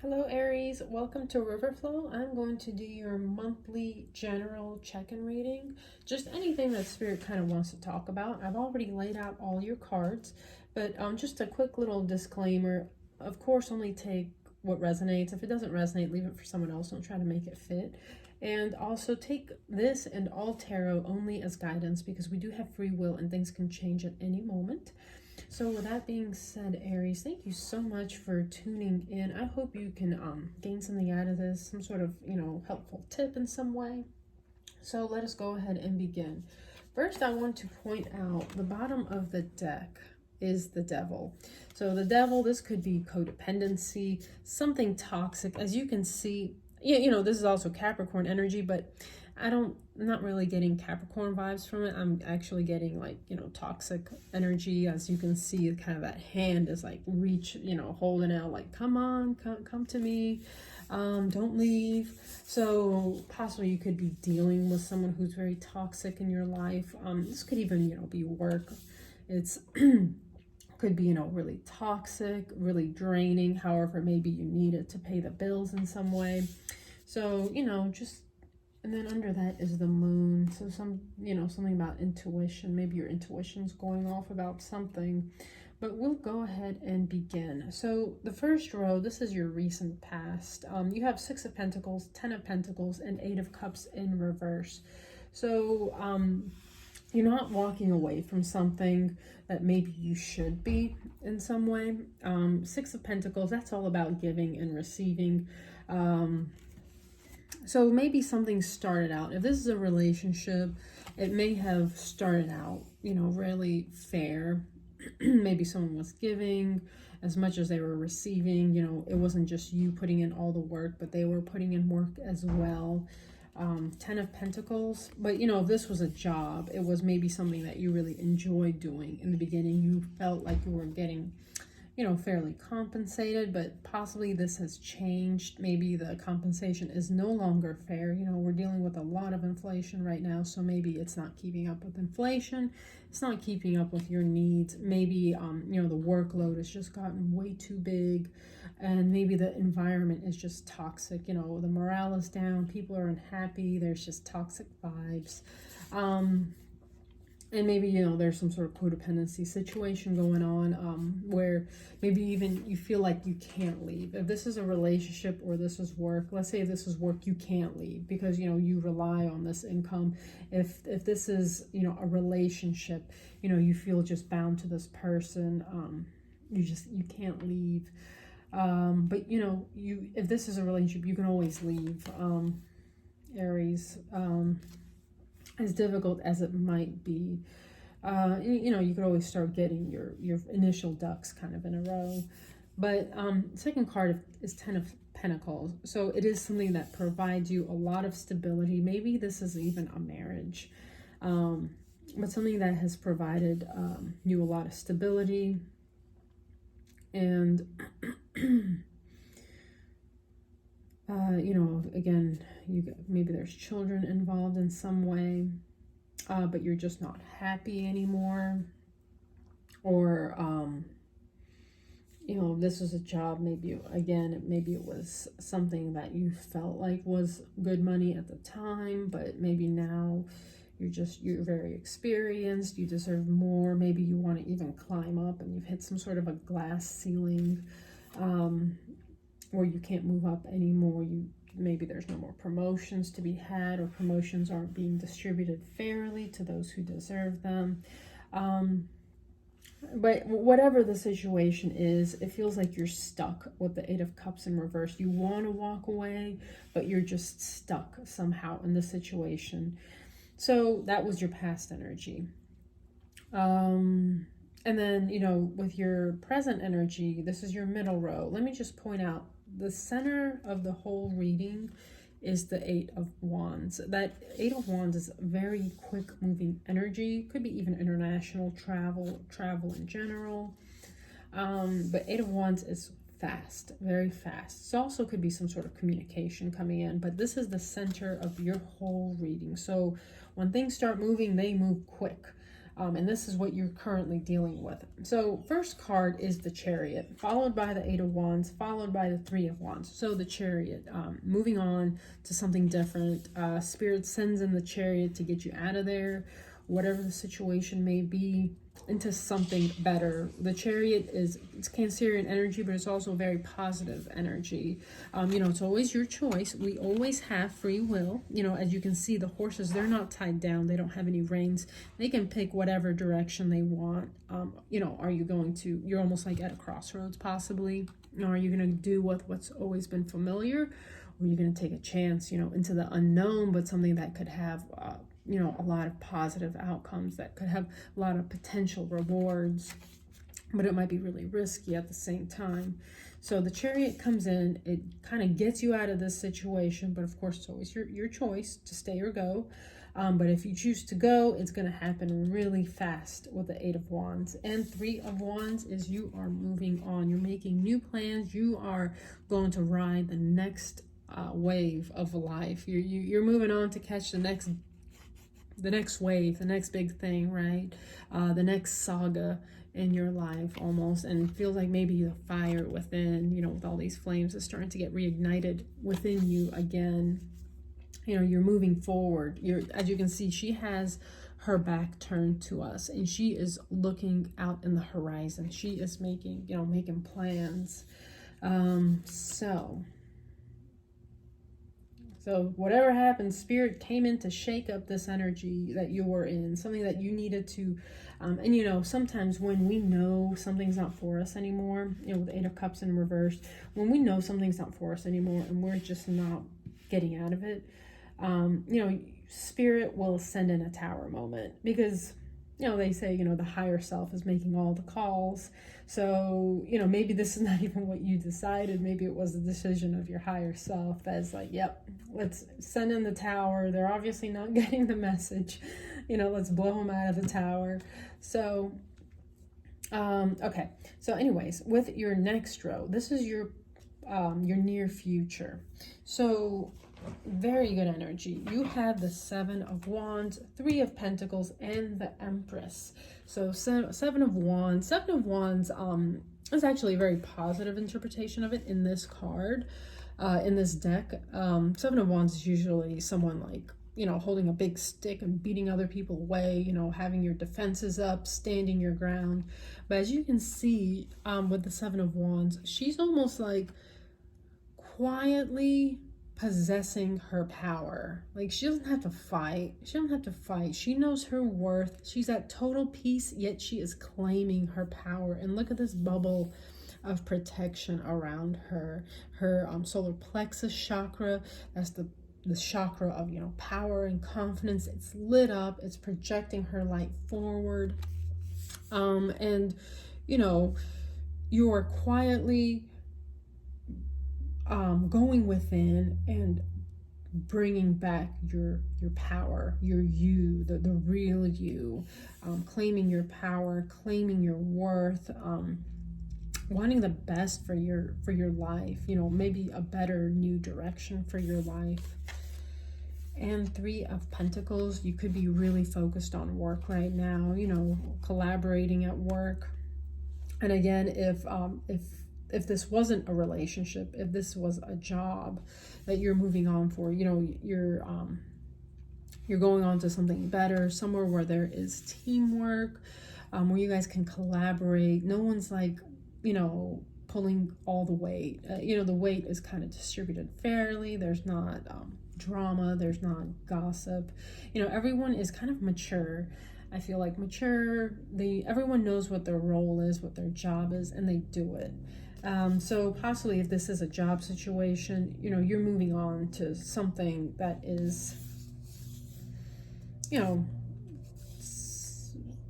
Hello Aries, welcome to Riverflow. I'm going to do your monthly general check-in reading, just anything that Spirit kind of wants to talk about. I've already laid out all your cards, but just a quick little disclaimer. Of course, only take what resonates. If it doesn't resonate, leave it for someone else. Don't try to make it fit. And also take this and all tarot only as guidance because we do have free will and things can change at any moment. So with that being said, Aries, thank you so much for tuning in. I hope you can gain something out of this, some sort of, helpful tip in some way. So let us go ahead and begin. First, I want to point out the bottom of the deck is the devil. So the devil, this could be codependency, something toxic. As you can see, this is also Capricorn energy, but I'm not really getting Capricorn vibes from it. I'm actually getting toxic energy. As you can see, kind of that hand is like holding out like, come on, come to me. Don't leave. So possibly you could be dealing with someone who's very toxic in your life. This could even, be work. It's could be, really toxic, really draining. However, maybe you need it to pay the bills in some way. So, and then under that is the moon. So something about intuition. Maybe your intuition's going off about something. But we'll go ahead and begin. So the first row, this is your recent past. You have 6 of Pentacles, 10 of Pentacles, and 8 of Cups in reverse. So you're not walking away from something that maybe you should be in some way. 6 of Pentacles, that's all about giving and receiving. So maybe something started out. If this is a relationship, it may have started out, really fair. Maybe someone was giving as much as they were receiving. It wasn't just you putting in all the work, but they were putting in work as well. 10 of Pentacles. But, if this was a job, it was maybe something that you really enjoyed doing. In the beginning, you felt like you were getting fairly compensated, but possibly this has changed. Maybe the compensation is no longer fair. We're dealing with a lot of inflation right now, so maybe it's not keeping up with inflation. It's not keeping up with your needs. Maybe, the workload has just gotten way too big, and maybe the environment is just toxic. The morale is down. People are unhappy. There's just toxic vibes. And maybe, there's some sort of codependency situation going on where maybe even you feel like you can't leave. If this is a relationship or this is work, let's say this is work, you can't leave because, you rely on this income. If this is, a relationship, you feel just bound to this person. You can't leave. But, if this is a relationship, you can always leave, Aries. As difficult as it might be, you could always start getting your initial ducks kind of in a row. But second card is 10 of Pentacles. So it is something that provides you a lot of stability. Maybe this is even a marriage, but something that has provided you a lot of stability. And again, maybe there's children involved in some way, but you're just not happy anymore. Or, this was a job, maybe it was something that you felt like was good money at the time, but maybe now you're very experienced, you deserve more. Maybe you want to even climb up and you've hit some sort of a glass ceiling, where you can't move up anymore. Maybe there's no more promotions to be had, or promotions aren't being distributed fairly to those who deserve them. But whatever the situation is, it feels like you're stuck with the 8 of Cups in reverse. You want to walk away, but you're just stuck somehow in the situation. So that was your past energy. And then, with your present energy, this is your middle row. Let me just point out, the center of the whole reading is the 8 of Wands. That 8 of Wands is very quick moving energy. Could be even international travel in general. But 8 of Wands is fast, very fast. So also could be some sort of communication coming in, but this is the center of your whole reading. So when things start moving, they move quick. And this is what you're currently dealing with. So first card is the Chariot, followed by the Eight of Wands, followed by the Three of Wands. So the Chariot, moving on to something different. Spirit sends in the Chariot to get you out of there, whatever the situation may be, into something better. The Chariot it's Cancerian energy, but it's also very positive energy. You know, it's always your choice. We always have free will. You know, as you can see, the horses, they're not tied down. They don't have any reins. They can pick whatever direction they want. You know, are you going to, you're almost like at a crossroads possibly. You know, are you going to do what's always been familiar? Or are you going to take a chance, you know, into the unknown, but something that could have, you know, a lot of positive outcomes, that could have a lot of potential rewards, but it might be really risky at the same time. So the Chariot comes in, it kind of gets you out of this situation, but of course it's always your choice to stay or go. But if you choose to go, it's going to happen really fast with the Eight of Wands. And Three of Wands is you are moving on. You're making new plans. You are going to ride the next wave of life. You're moving on to catch the next wave, the next big thing, right? The next saga in your life almost. And it feels like maybe the fire within, you know, with all these flames, is starting to get reignited within you again. You know, you're moving forward. As you can see, she has her back turned to us and she is looking out in the horizon. She is making plans. So whatever happened, Spirit came in to shake up this energy that you were in, something that you needed to, and you know, sometimes when we know something's not for us anymore, you know, with the Eight of Cups in reverse, when we know something's not for us anymore and we're just not getting out of it, you know, Spirit will send in a tower moment, because, you know, they say, you know, the higher self is making all the calls. So, you know, maybe this is not even what you decided. Maybe it was the decision of your higher self that's like, yep, let's send in the tower. They're obviously not getting the message. You know, let's blow them out of the tower. So, okay. So anyways, with your next row, this is your near future. So very good energy. You have the Seven of Wands, Three of Pentacles, and the Empress. So Seven of Wands is actually a very positive interpretation of it in this card, in this deck. Seven of Wands is usually someone like, you know, holding a big stick and beating other people away, you know, having your defenses up, standing your ground. But as you can see, with the Seven of Wands, she's almost like quietly possessing her power. Like, she doesn't have to fight. She knows her worth. She's at total peace, yet she is claiming her power. And look at this bubble of protection around her. Her solar plexus chakra, that's the chakra of, you know, power and confidence. It's lit up. It's projecting her light forward. And, you know, you are quietly going within and bringing back your power, your you, the real you, claiming your power, claiming your worth, wanting the best for your life, you know, maybe a better new direction for your life. And Three of Pentacles, you could be really focused on work right now, you know, collaborating at work. And again, if this wasn't a relationship, if this was a job that you're moving on for, you know, you're going on to something better, somewhere where there is teamwork, where you guys can collaborate. No one's like, you know, pulling all the weight. You know, the weight is kind of distributed fairly. There's not drama. There's not gossip. You know, everyone is kind of mature. I feel like mature. Everyone knows what their role is, what their job is, and they do it. So possibly if this is a job situation, you know, you're moving on to something that is, you know,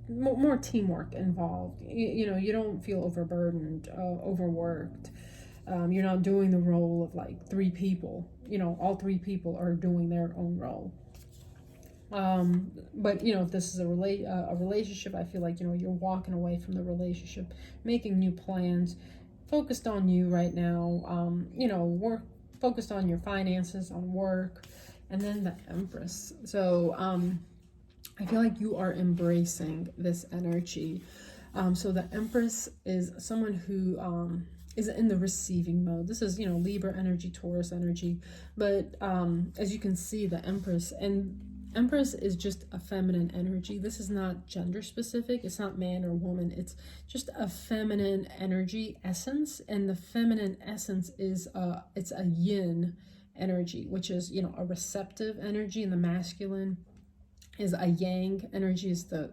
more teamwork involved. You know, you don't feel overburdened, overworked. You're not doing the role of like three people. You know, all three people are doing their own role. But you know, if this is a relationship, I feel like, you know, you're walking away from the relationship, making new plans, focused on you right now. You know, focused on your finances, on work. And then the Empress. So I feel like you are embracing this energy. So the Empress is someone who is in the receiving mode. This is, you know, Libra energy, Taurus energy. But as you can see, the Empress is just a feminine energy. This is not gender specific. It's not man or woman. It's just a feminine energy essence. And the feminine essence is it's a yin energy, which is, you know, a receptive energy, and the masculine is a yang energy, is the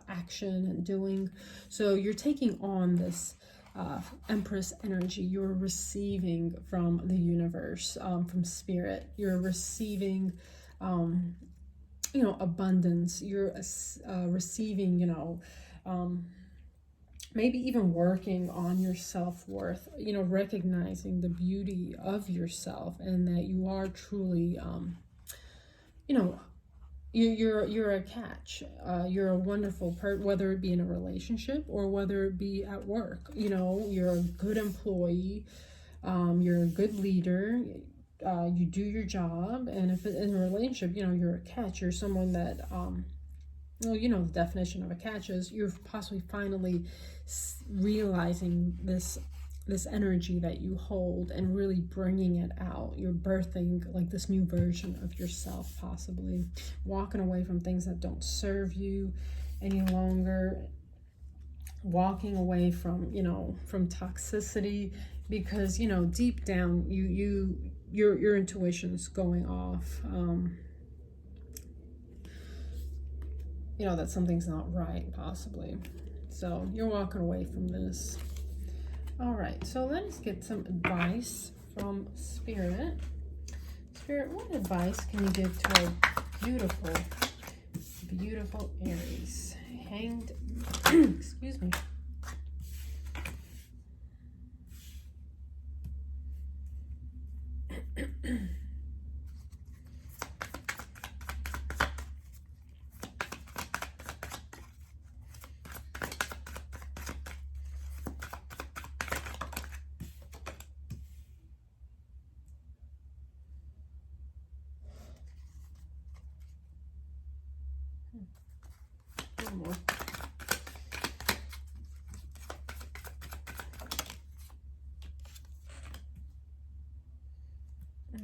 action and doing. So you're taking on this Empress energy. You're receiving from the universe, from spirit. You're receiving you know, abundance. You're receiving, you know, maybe even working on your self-worth, you know, recognizing the beauty of yourself, and that you are truly you know, you're a catch. You're a wonderful person, whether it be in a relationship or whether it be at work. You know, you're a good employee. You're a good leader. You do your job. And if in a relationship, you know, you're a catch. You're someone that, well, you know, the definition of a catch is you're possibly finally realizing this energy that you hold and really bringing it out. You're birthing like this new version of yourself, possibly walking away from things that don't serve you any longer, walking away from, you know, from toxicity, because, you know, deep down your intuition's going off, you know, that something's not right, possibly. So you're walking away from this. All right, so let's get some advice from Spirit. Spirit, what advice can you give to our beautiful, beautiful Aries? Hanged, excuse me. One more.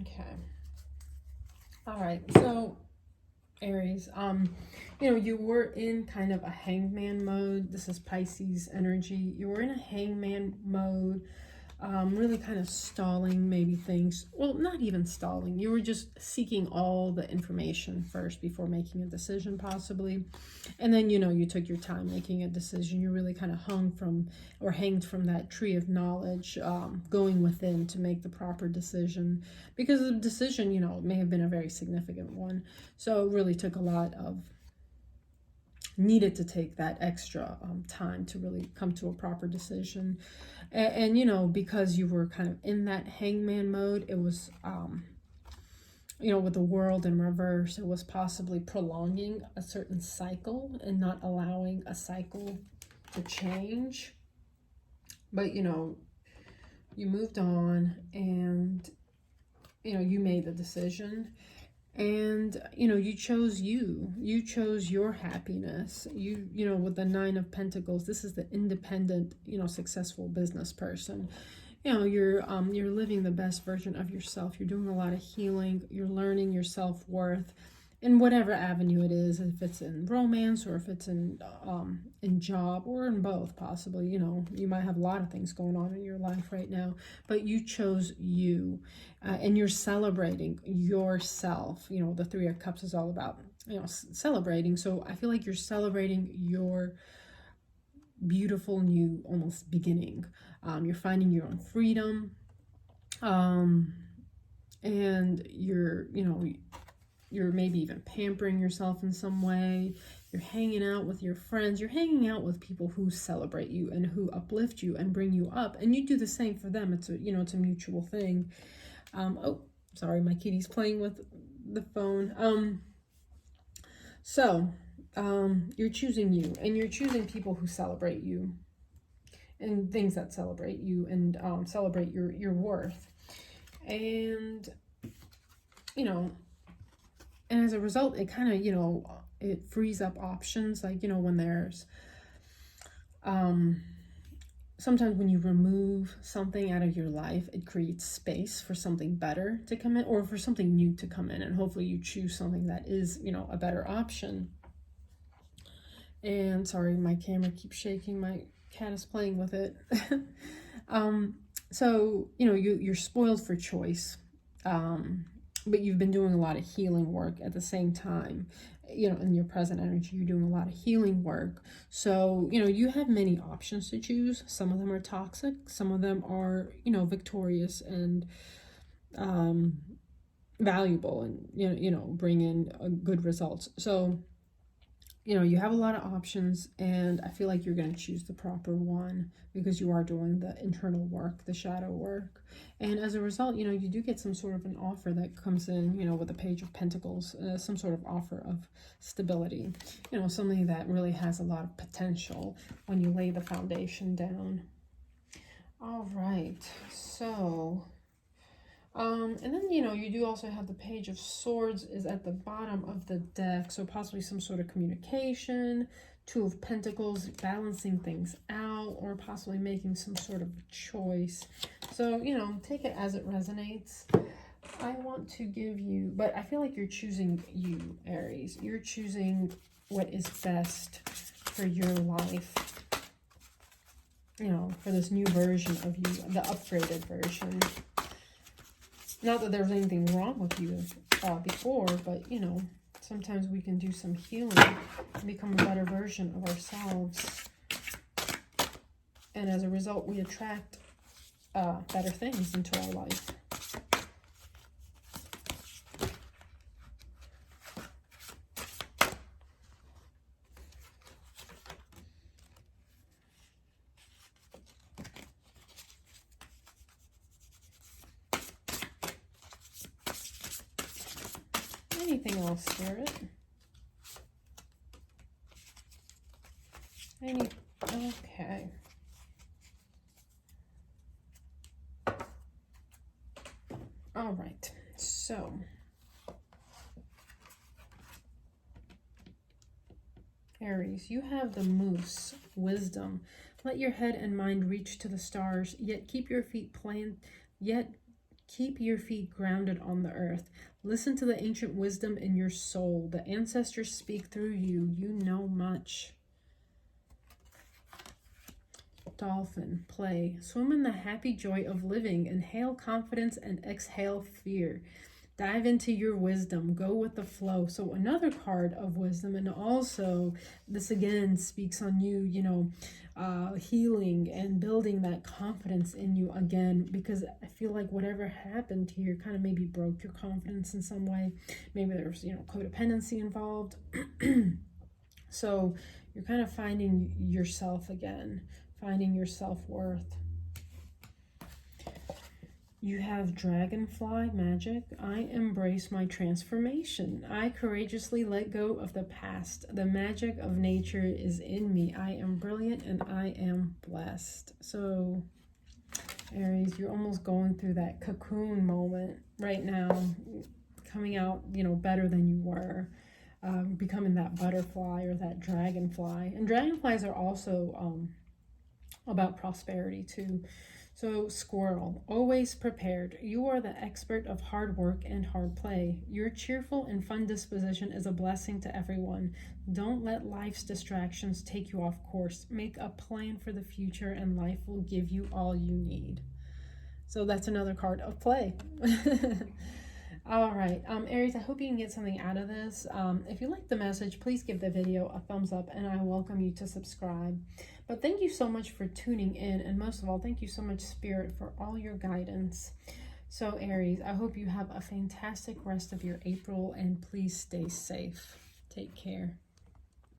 Okay. All right. So, Aries, you know, you were in kind of a hangman mode. This is Pisces energy. You were in a hangman mode, really kind of stalling maybe things. Well, not even stalling. You were just seeking all the information first before making a decision, possibly. And then, you know, you took your time making a decision. You really kind of hanged from that tree of knowledge, going within to make the proper decision, because the decision, you know, may have been a very significant one. So it really took a lot of, needed to take that extra time to really come to a proper decision. And you know, because you were kind of in that hangman mode, it was, you know, with the world in reverse, it was possibly prolonging a certain cycle and not allowing a cycle to change. But, you know, you moved on, and, you know, you made the decision. And, you know, you chose your happiness. You know, with the Nine of Pentacles, this is the independent, you know, successful business person. You know, you're living the best version of yourself. You're doing a lot of healing. You're learning your self-worth in whatever avenue it is, if it's in romance or if it's in job or in both, possibly. You know, you might have a lot of things going on in your life right now, but you chose you, and you're celebrating yourself. You know, the Three of Cups is all about, you know, celebrating. So I feel like you're celebrating your beautiful new almost beginning. You're finding your own freedom, and you're, you know, you're maybe even pampering yourself in some way. You're hanging out with your friends. You're hanging out with people who celebrate you and who uplift you and bring you up. And you do the same for them. It's a, you know, it's a mutual thing. Oh, sorry, my kitty's playing with the phone. So you're choosing you, and you're choosing people who celebrate you and things that celebrate you and celebrate your worth. And, you know, and as a result, it kind of, you know, it frees up options. Like, you know, when there's sometimes when you remove something out of your life, it creates space for something better to come in, or for something new to come in, and hopefully you choose something that is, you know, a better option. And sorry, my camera keeps shaking. My cat is playing with it. So, you know, you're spoiled for choice, but you've been doing a lot of healing work at the same time. You know, in your present energy, you're doing a lot of healing work. So, you know, you have many options to choose. Some of them are toxic. Some of them are, you know, victorious and valuable, and, you know, bring in good results. So, you know, you have a lot of options, and I feel like you're going to choose the proper one because you are doing the internal work, the shadow work. And as a result, you know, you do get some sort of an offer that comes in, you know, with the Page of Pentacles, some sort of offer of stability, you know, something that really has a lot of potential when you lay the foundation down. All right, so and then, you know, you do also have the Page of Swords is at the bottom of the deck. So possibly some sort of communication, Two of Pentacles, balancing things out, or possibly making some sort of choice. So, you know, take it as it resonates. I want to give you, but I feel like you're choosing you, Aries. You're choosing what is best for your life. You know, for this new version of you, the upgraded version. Not that there's anything wrong with you before, but, you know, sometimes we can do some healing and become a better version of ourselves. And as a result, we attract better things into our life. Anything else, Spirit? Okay. All right. So, Aries, you have the Moose, wisdom. Let your head and mind reach to the stars, yet keep your feet grounded on the earth. Listen to the ancient wisdom in your soul. The ancestors speak through you. You know much. Dolphin, play. Swim in the happy joy of living. Inhale confidence and exhale fear. Dive into your wisdom. Go with the flow. So another card of wisdom. And also, this again speaks on you, you know, healing and building that confidence in you again, because I feel like whatever happened here kind of maybe broke your confidence in some way. Maybe there's, you know, codependency involved. So you're kind of finding yourself again, finding your self-worth. You have Dragonfly Magic. I embrace my transformation. I courageously let go of the past. The magic of nature is in me. I am brilliant and I am blessed. So, Aries, you're almost going through that cocoon moment right now, coming out, you know, better than you were, becoming that butterfly or that dragonfly. And dragonflies are also about prosperity too. So, squirrel, always prepared. You are the expert of hard work and hard play. Your cheerful and fun disposition is a blessing to everyone. Don't let life's distractions take you off course. Make a plan for the future and life will give you all you need. So that's another card of play. All right, Aries, I hope you can get something out of this. If you like the message, please give the video a thumbs up, and I welcome you to subscribe. But thank you so much for tuning in, and most of all, thank you so much, Spirit, for all your guidance. So, Aries, I hope you have a fantastic rest of your April, and please stay safe. Take care.